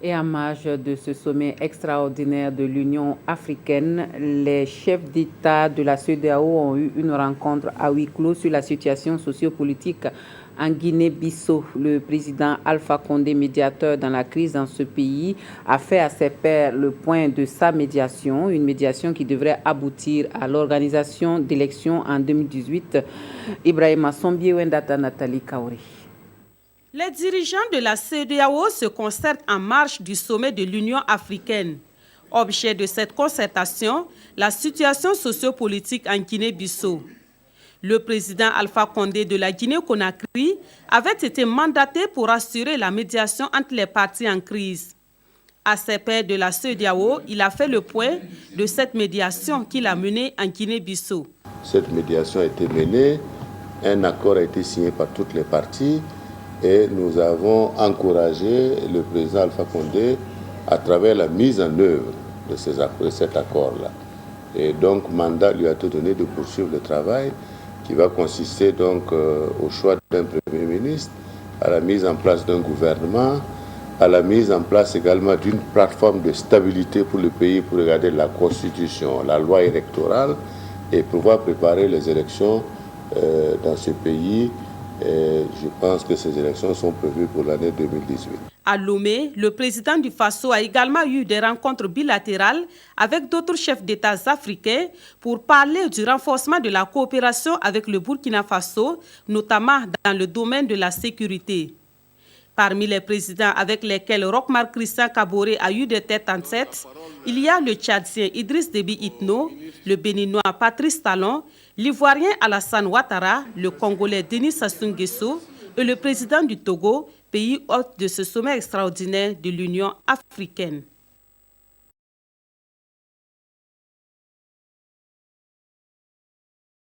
Et en marge de ce sommet extraordinaire de l'Union africaine, les chefs d'État de la CEDEAO ont eu une rencontre à huis clos sur la situation sociopolitique en Guinée-Bissau. Le président Alpha Condé, médiateur dans la crise dans ce pays, a fait à ses pairs le point de sa médiation, une médiation qui devrait aboutir à l'organisation d'élections en 2018. Ibrahima Sombié Wendata Nathalie Kaori. Les dirigeants de la CEDEAO se concertent en marge du sommet de l'Union africaine. Objet de cette concertation, la situation sociopolitique en Guinée-Bissau. Le président Alpha Condé de la Guinée-Conakry avait été mandaté pour assurer la médiation entre les parties en crise. À ses pairs de la CEDEAO, il a fait le point de cette médiation qu'il a menée en Guinée-Bissau. Cette médiation a été menée, un accord a été signé par toutes les parties. Et nous avons encouragé le président Alpha Condé à travers la mise en œuvre de cet accord-là. Et donc, mandat lui a été donné de poursuivre le travail qui va consister donc au choix d'un Premier ministre, à la mise en place d'un gouvernement, à la mise en place également d'une plateforme de stabilité pour le pays pour regarder la Constitution, la loi électorale et pouvoir préparer les élections dans ce pays. Et je pense que ces élections sont prévues pour l'année 2018. À Lomé, le président du Faso a également eu des rencontres bilatérales avec d'autres chefs d'État africains pour parler du renforcement de la coopération avec le Burkina Faso, notamment dans le domaine de la sécurité. Parmi les présidents avec lesquels Roch-Marc Christian Kaboré a eu des têtes en tête, il y a le Tchadien Idriss Déby Itno, le Béninois Patrice Talon, l'Ivoirien Alassane Ouattara, le Congolais Denis Sassou Nguesso et le président du Togo, pays hôte de ce sommet extraordinaire de l'Union africaine.